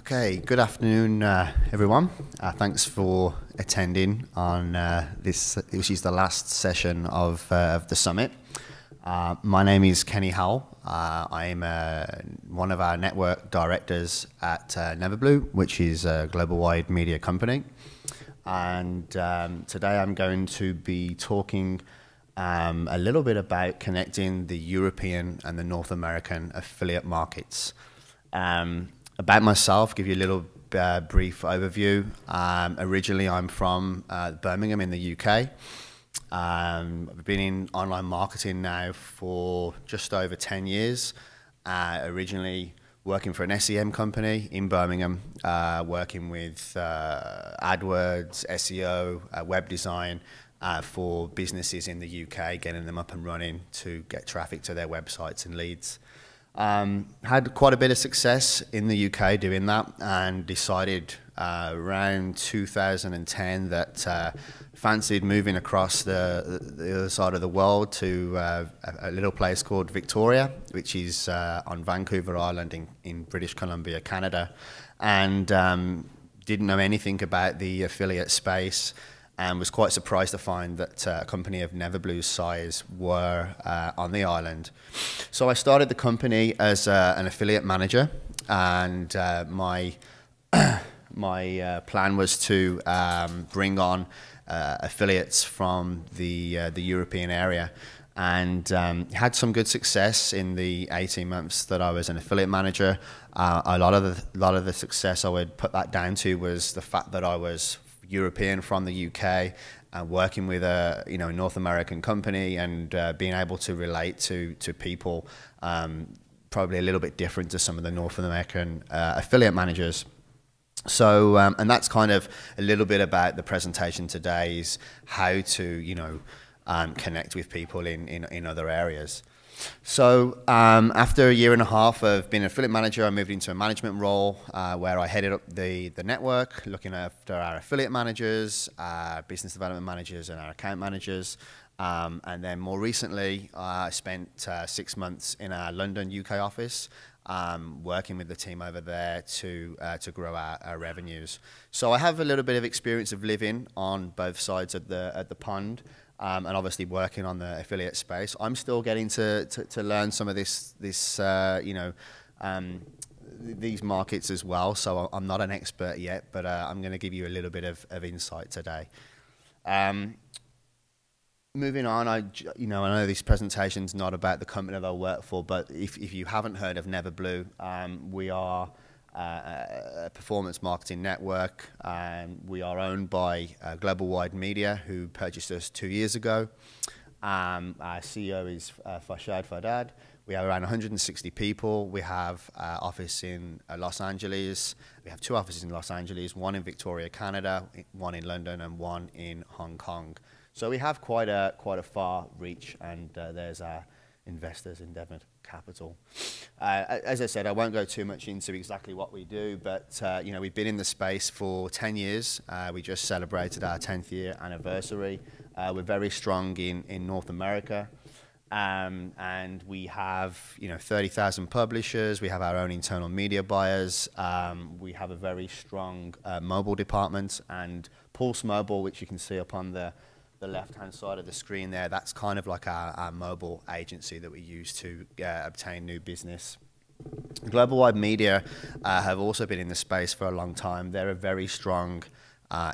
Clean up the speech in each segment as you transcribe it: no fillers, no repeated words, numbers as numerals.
Okay, good afternoon, everyone. Thanks for attending on this, which is the last session of the summit. My name is Kenny Howell. I am one of our network directors at Neverblue, which is a global-wide media company. And today I'm going to be talking a little bit about connecting the European and the North American affiliate markets. About myself, give you a little brief overview. Originally, I'm from Birmingham in the UK. I've been in online marketing now for just over 10 years. Originally working for an SEM company in Birmingham, working with AdWords, SEO, web design for businesses in the UK, getting them up and running to get traffic to their websites and leads. Had quite a bit of success in the UK doing that, and decided around 2010 that fancied moving across the other side of the world to a little place called Victoria, which is on Vancouver Island in British Columbia, Canada, and didn't know anything about the affiliate space, and was quite surprised to find that a company of Neverblue's size were on the island. So I started the company as an affiliate manager, and my plan was to bring on affiliates from the European area, and had some good success in the 18 months that I was an affiliate manager. A lot of the success I would put that down to was the fact that I was European from the UK, working with a North American company, and being able to relate to people probably a little bit different to some of the North American affiliate managers. So and that's kind of a little bit about the presentation today, is how to connect with people in other areas. So after a year and a half of being an affiliate manager, I moved into a management role where I headed up the network, looking after our affiliate managers, our business development managers, and our account managers. And then more recently, I spent 6 months in our London, UK office, working with the team over there to grow our revenues. So I have a little bit of experience of living on both sides of the pond. And obviously working on the affiliate space. I'm still getting to learn some of these markets as well. So I'm not an expert yet, but I'm going to give you a little bit of insight today. Moving on, I know this presentation's not about the company that I work for, but if you haven't heard of Neverblue, we are a performance marketing network. We are owned by global-wide media, who purchased us 2 years ago. Our CEO is Farshad Fardad. We have around 160 people. We have an office in Los Angeles. We have 2 offices in Los Angeles, one in Victoria, Canada, one in London, and one in Hong Kong. So we have quite a far reach, and there's our investors, Endeavour Capital. As I said, I won't go too much into exactly what we do, but we've been in the space for 10 years. We just celebrated our 10th year anniversary. We're very strong in North America, and we have 30,000 publishers. We have our own internal media buyers. We have a very strong mobile department, and Pulse Mobile, which you can see up on the left-hand side of the screen there, that's kind of like our mobile agency that we use to obtain new business. Global-wide media have also been in the space for a long time. They're a very strong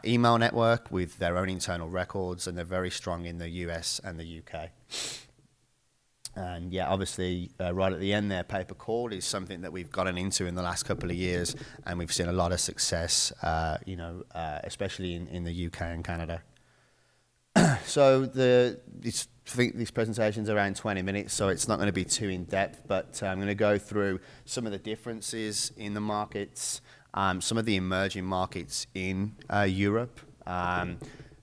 email network with their own internal records, and they're very strong in the US and the UK. And yeah, obviously, right at the end there, pay-per-call is something that we've gotten into in the last couple of years, and we've seen a lot of success, especially in the UK and Canada. So this presentation's around 20 minutes, so it's not going to be too in-depth, but I'm going to go through some of the differences in the markets, some of the emerging markets in Europe, a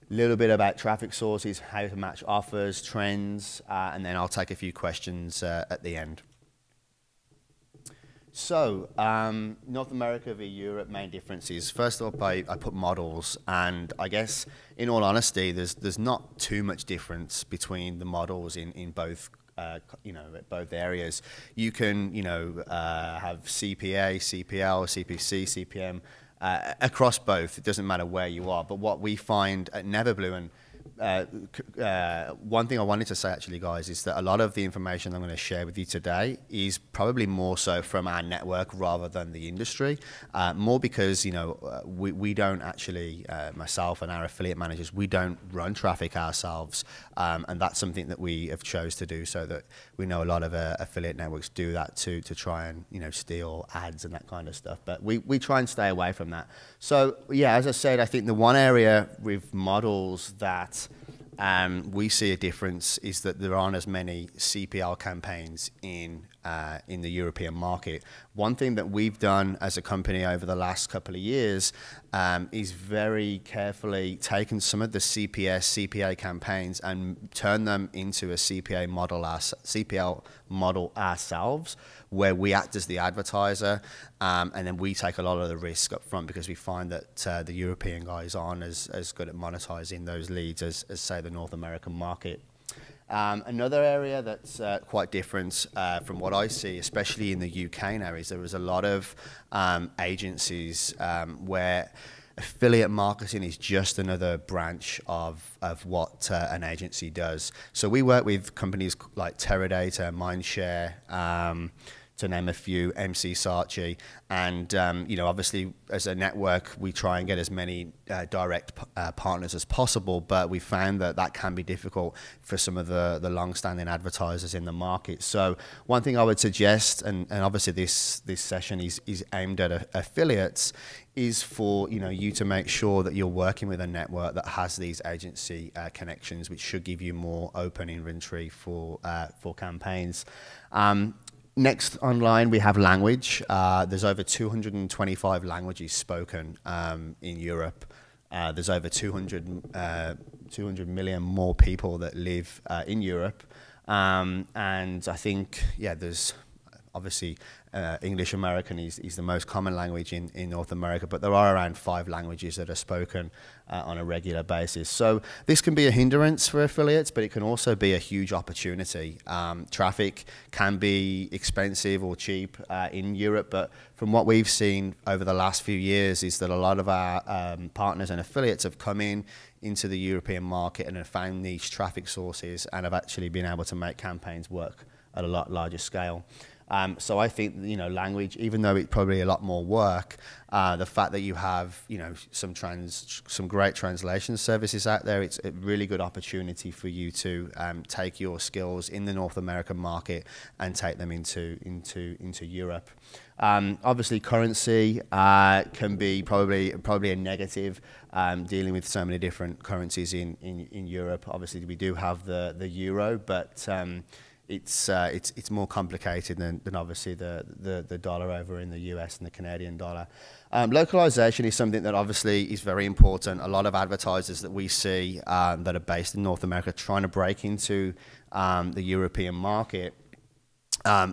little bit about traffic sources, how to match offers, trends, and then I'll take a few questions at the end. So, North America v Europe, main differences. First off, I put models, and I guess, in all honesty, there's not too much difference between the models in both both areas. You can, have CPA, CPL, CPC, CPM across both. It doesn't matter where you are. But what we find at Neverblue, and one thing I wanted to say actually, guys, is that a lot of the information I'm going to share with you today is probably more so from our network rather than the industry. More because we don't actually, myself and our affiliate managers, we don't run traffic ourselves, and that's something that we have chose to do, so that we know a lot of affiliate networks do that to try and steal ads and that kind of stuff. But we try and stay away from that. So yeah, as I said, I think the one area with models that we see a difference is that there aren't as many CPL campaigns in the European market. One thing that we've done as a company over the last couple of years is very carefully taken some of the CPA campaigns and turn them into a CPL model ourselves, where we act as the advertiser, and then we take a lot of the risk up front, because we find that the European guys aren't as good at monetizing those leads as say the North American market. Another area that's quite different from what I see, especially in the UK now, is there was a lot of agencies where affiliate marketing is just another branch of what an agency does. So we work with companies like Teradata, Mindshare, to name a few, MC Saatchi, and obviously as a network we try and get as many direct partners as possible, but we found that can be difficult for some of the long-standing advertisers in the market. So one thing I would suggest, and obviously this session is aimed at affiliates, is for you to make sure that you're working with a network that has these agency connections, which should give you more open inventory for campaigns. Next online, we have language. There's over 225 languages spoken in Europe. There's over 200 million more people that live in Europe. And I think, there's obviously English American is the most common language in North America, but there are around 5 languages that are spoken on a regular basis. So this can be a hindrance for affiliates, but it can also be a huge opportunity. Traffic can be expensive or cheap in Europe, but from what we've seen over the last few years is that a lot of our partners and affiliates have come into the European market and have found niche traffic sources and have actually been able to make campaigns work at a lot larger scale. So I think language, even though it's probably a lot more work, the fact that you have some great translation services out there, it's a really good opportunity for you to take your skills in the North American market and take them into Europe. Obviously, currency can be probably a negative, dealing with so many different currencies in Europe. Obviously, we do have the euro, but it's more complicated than obviously the dollar over in the US and the Canadian dollar. Localization is something that obviously is very important. A lot of advertisers that we see that are based in North America trying to break into the European market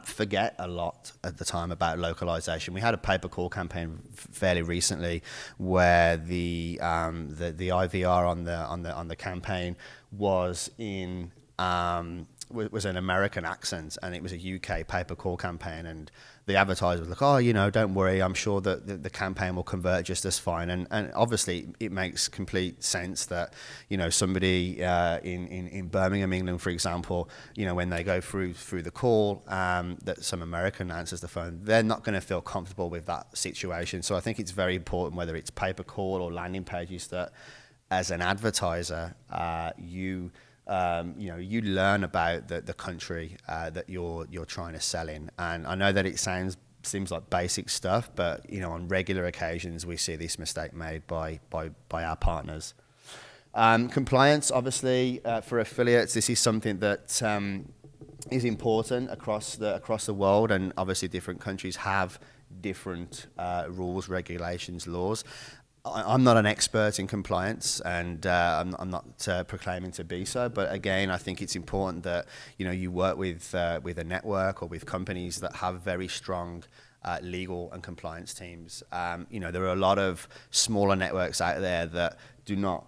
forget a lot at the time about localization. We had a pay-per-call campaign fairly recently where the IVR on the campaign was in was an American accent, and it was a UK pay-per-call campaign, and the advertiser was like, oh, don't worry, I'm sure that the campaign will convert just as fine. And obviously it makes complete sense that, somebody in Birmingham, England, for example, when they go through the call, that some American answers the phone, they're not going to feel comfortable with that situation. So I think it's very important, whether it's pay-per-call or landing pages, that as an advertiser, you learn about the country that you're trying to sell in. And I know that it seems like basic stuff, but on regular occasions we see this mistake made by our partners. Compliance, obviously, for affiliates, this is something that is important across the world, and obviously different countries have different rules, regulations, laws. I'm not an expert in compliance, and I'm not proclaiming to be so. But again, I think it's important that you work with a network or with companies that have very strong legal and compliance teams. There are a lot of smaller networks out there that do not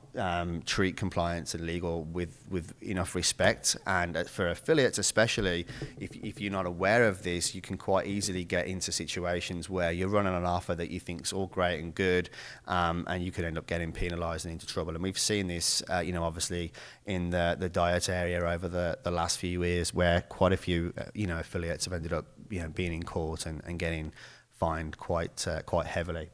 treat compliance and legal with enough respect. And for affiliates especially, if you're not aware of this, you can quite easily get into situations where you're running an offer that you think's all great and good, and you could end up getting penalized and into trouble. And we've seen this, obviously in the diet area over the last few years, where quite a few, affiliates have ended up, being in court and getting fined quite heavily.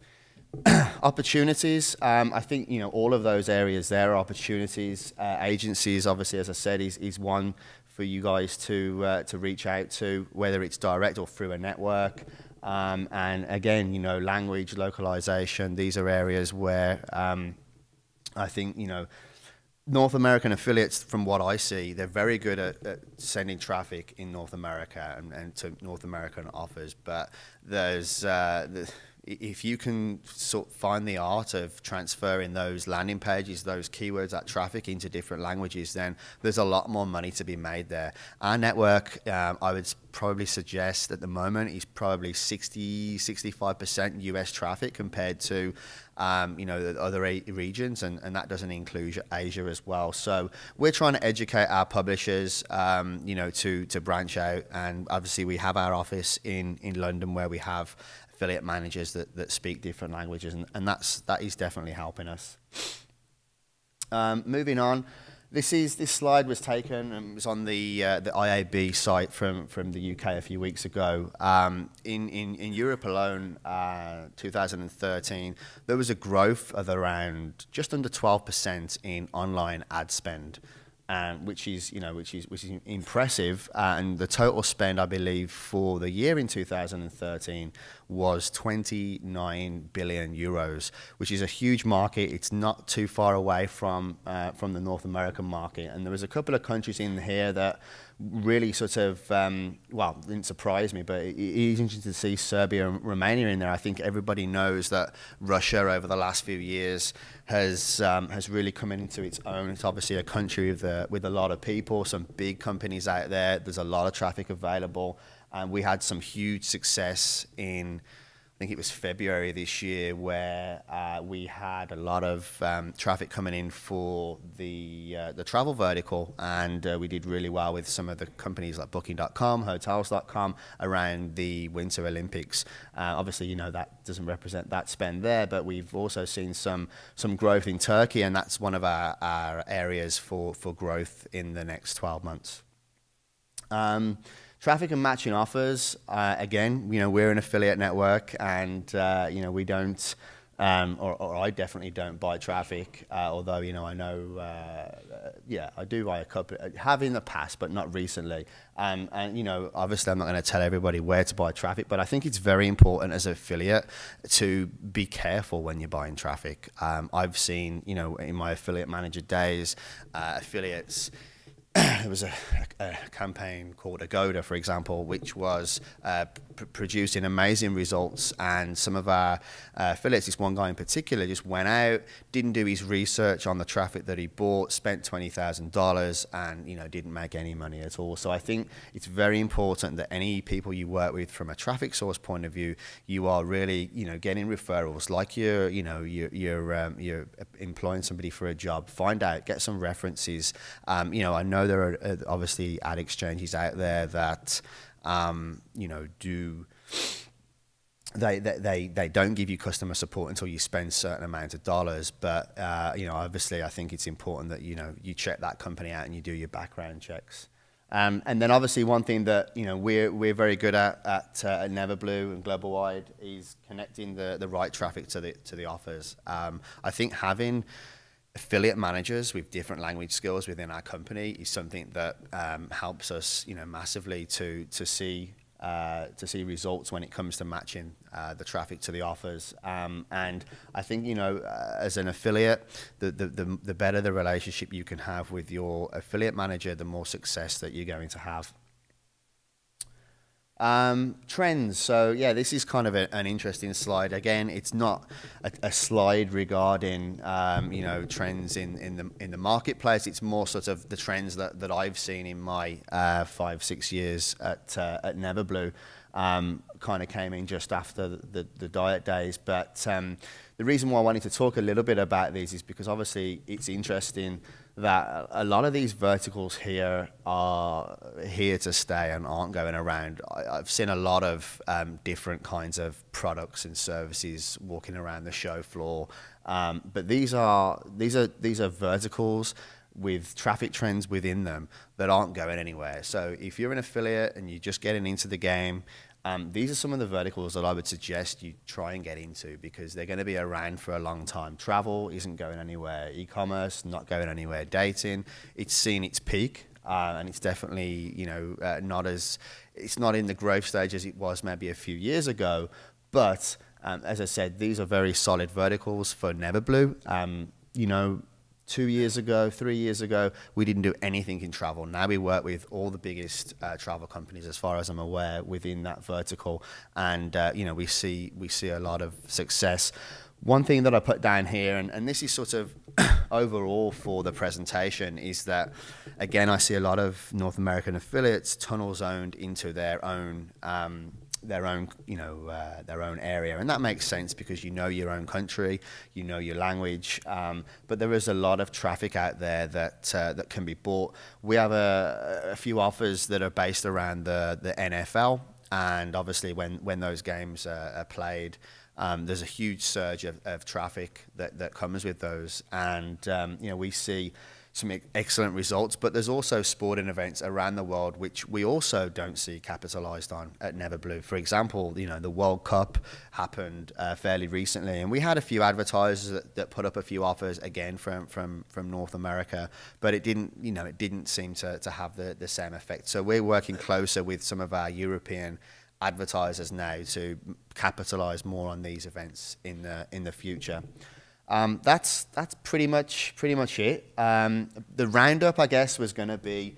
Opportunities, I think all of those areas there are opportunities. Agencies, obviously, as I said, is one for you guys to reach out to, whether it's direct or through a network. And again, language localization. These are areas where I think North American affiliates, from what I see, they're very good at sending traffic in North America and to North American offers. But there's if you can find the art of transferring those landing pages, those keywords, that traffic into different languages, then there's a lot more money to be made there. Our network, I would probably suggest at the moment, is probably 65% US traffic compared to the other regions, and that doesn't include Asia as well. So we're trying to educate our publishers, to branch out, and obviously we have our office in London where we have affiliate managers that speak different languages, and that is definitely helping us. Moving on, this slide was taken and was on the IAB site from the UK a few weeks ago. In Europe alone, 2013, there was a growth of around just under 12% in online ad spend. Which is impressive, and the total spend, I believe, for the year in 2013 was 29 billion euros, which is a huge market. It's not too far away from the North American market, and there was a couple of countries in here that really sort of, didn't surprise me, but it is interesting to see Serbia and Romania in there. I think everybody knows that Russia over the last few years has really come into its own. It's obviously a country with a lot of people, some big companies out there. There's a lot of traffic available, and we had some huge success in, I think it was February this year, where we had a lot of traffic coming in for the travel vertical, and we did really well with some of the companies like Booking.com, Hotels.com around the Winter Olympics. Obviously, that doesn't represent that spend there, but we've also seen some growth in Turkey, and that's one of our areas for growth in the next 12 months. Traffic and matching offers, again, we're an affiliate network, and, we don't, or I definitely don't buy traffic, although, I know, I do buy a couple, have in the past, but not recently. And, obviously I'm not going to tell everybody where to buy traffic, but I think it's very important as an affiliate to be careful when you're buying traffic. I've seen, in my affiliate manager days, affiliates, there was a campaign called Agoda, for example, which was producing amazing results, and some of our affiliates, this one guy in particular, just went out, didn't do his research on the traffic that he bought, spent $20,000, and didn't make any money at all. So I think it's very important that any people you work with from a traffic source point of view, you are really getting referrals, like you're employing somebody for a job. Find out, get some references. I know there are obviously ad exchanges out there that they don't give you customer support until you spend a certain amount of dollars, but obviously I think it's important that you check that company out and you do your background checks. And then obviously one thing that we're very good at Neverblue and Global Wide is connecting the right traffic to the offers. I think having affiliate managers with different language skills within our company is something that helps us, massively to see results when it comes to matching the traffic to the offers. And I think, as an affiliate, the better the relationship you can have with your affiliate manager, the more success that you're going to have. Trends. So yeah, this is kind of an interesting slide. Again, it's not a slide regarding trends in the marketplace. It's more sort of the trends that I've seen in my 5-6 years at Neverblue. Kind of came in just after the diet days, but the reason why I wanted to talk a little bit about these is because obviously it's interesting that a lot of these verticals here are here to stay and aren't going around. I've seen a lot of different kinds of products and services walking around the show floor, but these are verticals with traffic trends within them that aren't going anywhere. So if you're an affiliate and you're just getting into the game, these are some of the verticals that I would suggest you try and get into, because they're going to be around for a long time. Travel isn't going anywhere. E-commerce, not going anywhere. Dating, it's seen its peak, and it's definitely, you know, it's not in the growth stage as it was maybe a few years ago. But as I said, these are very solid verticals for Neverblue. You know, 2 years ago, 3 years ago, we didn't do anything in travel. Now we work with all the biggest travel companies, as far as I'm aware, within that vertical, and you know, we see a lot of success. One thing that I put down here, and this is sort of overall for the presentation, is that again I see a lot of North American affiliates tunnel zoned into their own their own area, and that makes sense because you know your own country, you know your language, but there is a lot of traffic out there that can be bought. We have a few offers that are based around the NFL, and obviously when those games are played, there's a huge surge of traffic that comes with those, and you know, we see some excellent results, but there's also sporting events around the world which we also don't see capitalized on at Neverblue. For example, you know, the World Cup happened fairly recently, and we had a few advertisers that put up a few offers again from North America, but it didn't seem to have the same effect. So we're working closer with some of our European advertisers now to capitalize more on these events in the future. That's pretty much it. The roundup, I guess, was going to be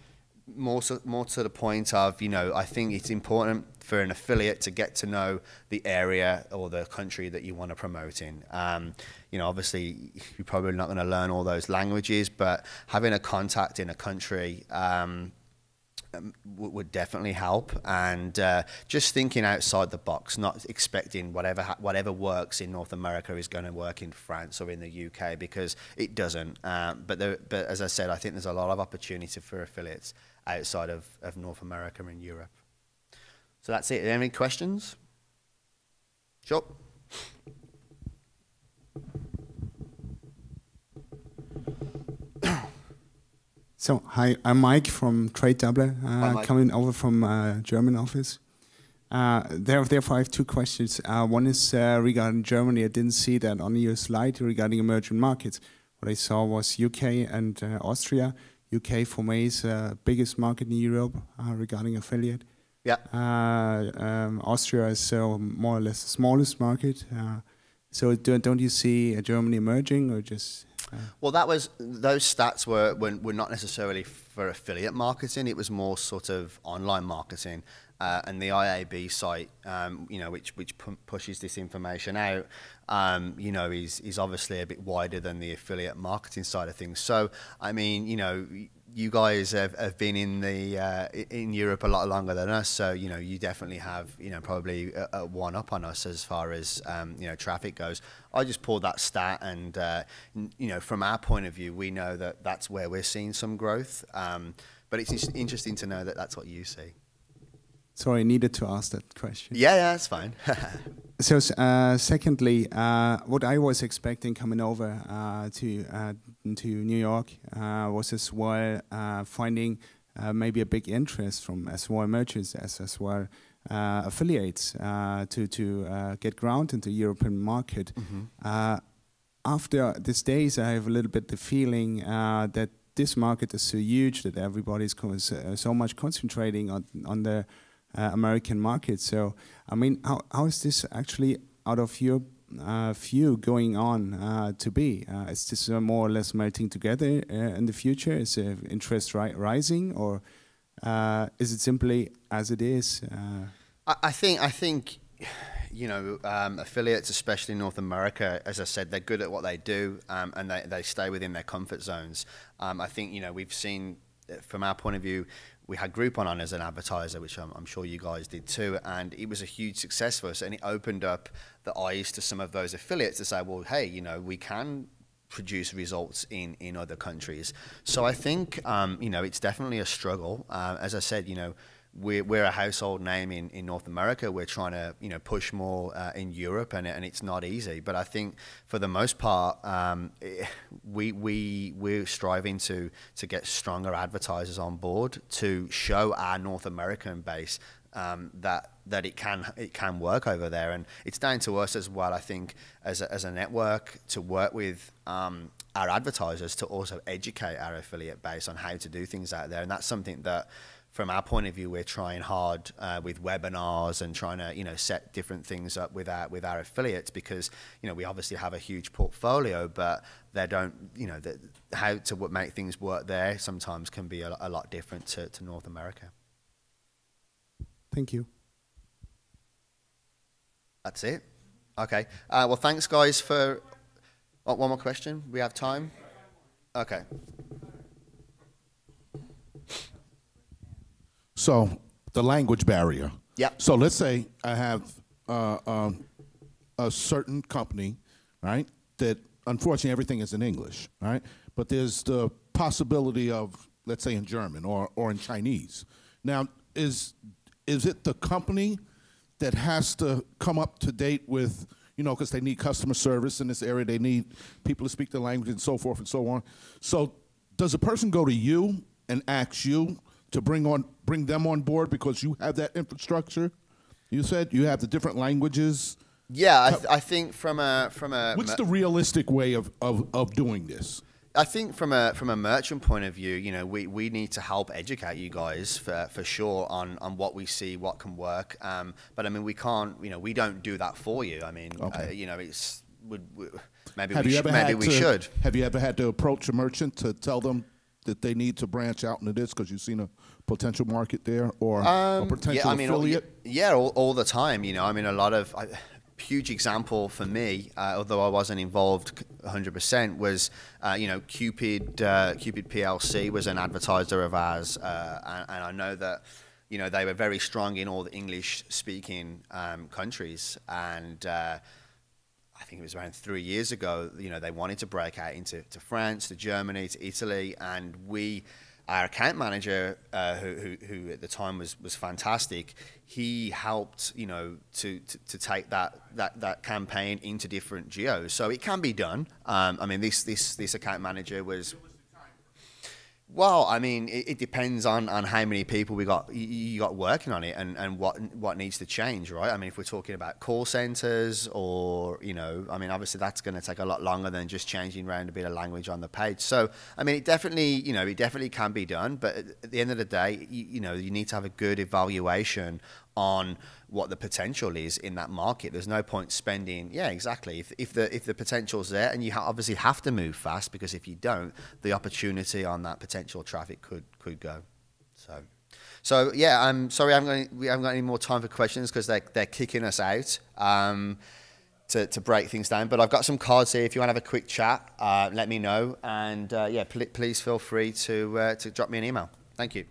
more to the point of, you know, I think it's important for an affiliate to get to know the area or the country that you want to promote in. You know, obviously, you're probably not going to learn all those languages, but having a contact in a country would definitely help, and just thinking outside the box, not expecting whatever works in North America is going to work in France or in the UK, because it doesn't. But as I said, I think there's a lot of opportunity for affiliates outside of North America and Europe. So that's it. Are there any questions? Sure. So, hi, I'm Mike from Trade Doubler, coming over from German office. Therefore, I have two questions. One is regarding Germany. I didn't see that on your slide regarding emerging markets. What I saw was UK and Austria. UK for me is the biggest market in Europe regarding affiliate. Yeah. Austria is more or less the smallest market. So don't you see Germany emerging, or just... Well, those stats were not necessarily for affiliate marketing. It was more sort of online marketing, and the IAB site, you know, which pushes this information out, you know, is obviously a bit wider than the affiliate marketing side of things. So, I mean, you know, you guys have been in Europe a lot longer than us, so you know, you definitely have, you know, probably a one up on us as far as you know, traffic goes. I just pulled that stat, and you know, from our point of view, we know that that's where we're seeing some growth. But it's interesting to know that that's what you see. Sorry, I needed to ask that question. Yeah, that's fine. So, secondly, what I was expecting coming over to New York was as well finding maybe a big interest from as well merchants as well affiliates to get ground into the European market. Mm-hmm. After these days, I have a little bit the feeling that this market is so huge that everybody's so much concentrating on the American market. So, I mean, how is this actually out of your view going on to be? Is this more or less melting together in the future? Is interest rising, or is it simply as it is? I think you know, affiliates, especially in North America, as I said, they're good at what they do, and they stay within their comfort zones. I think, you know, we've seen from our point of view, we had Groupon on as an advertiser, which I'm sure you guys did too, and it was a huge success for us, and it opened up the eyes to some of those affiliates to say, well, hey, you know, we can produce results in other countries. So I think, you know, it's definitely a struggle. As I said, you know, we're a household name in North America. We're trying to, you know, push more in Europe, and it's not easy. But I think for the most part, we're striving to get stronger advertisers on board to show our North American base that it can work over there, and it's down to us as well. I think as a network to work with our advertisers to also educate our affiliate base on how to do things out there, and that's something that, from our point of view, we're trying hard with webinars and trying to, you know, set different things up with our affiliates, because, you know, we obviously have a huge portfolio, but they don't, you know, how to make things work there sometimes can be a lot different to North America. Thank you. That's it. Okay. Well, thanks, guys, for... Oh, one more question. We have time? Okay. So the language barrier. Yeah. So let's say I have a certain company, right, that unfortunately everything is in English, right? But there's the possibility of, let's say, in German or in Chinese. Now, is it the company that has to come up to date with, you know, because they need customer service in this area, they need people to speak the language and so forth and so on. So does a person go to you and ask you to bring them on board because you have that infrastructure? You said you have the different languages. Yeah, I think from a what's the realistic way of doing this? I think from a merchant point of view, you know, we need to help educate you guys for sure on what we see, what can work. But I mean, we can't, you know, we don't do that for you. I mean, okay. You know, it's maybe we should. Have you ever had to approach a merchant to tell them that they need to branch out into this because you've seen a potential market there, or a potential affiliate? Yeah, all the time. You know, I mean, a lot of huge example for me, although I wasn't involved 100%, was you know, Cupid PLC was an advertiser of ours, and I know that, you know, they were very strong in all the English-speaking countries, and I think it was around 3 years ago, you know, they wanted to break out into France, to Germany, to Italy, and our account manager, who at the time was fantastic, he helped, you know, to take that campaign into different geos. So it can be done. I mean, this account manager was... Well, I mean, it depends on how many people you got working on it, and what needs to change, right? I mean, if we're talking about call centers, or, you know, I mean, obviously that's going to take a lot longer than just changing around a bit of language on the page. So, I mean, it definitely can be done, but at the end of the day, you know, you need to have a good evaluation on what the potential is in that market. There's no point spending, yeah, exactly. If the potential's there, and you obviously have to move fast, because if you don't, the opportunity on that potential traffic could go. So yeah, I'm sorry we haven't got any more time for questions, because they're kicking us out to break things down. But I've got some cards here. If you want to have a quick chat, let me know, and yeah, please feel free to drop me an email. Thank you.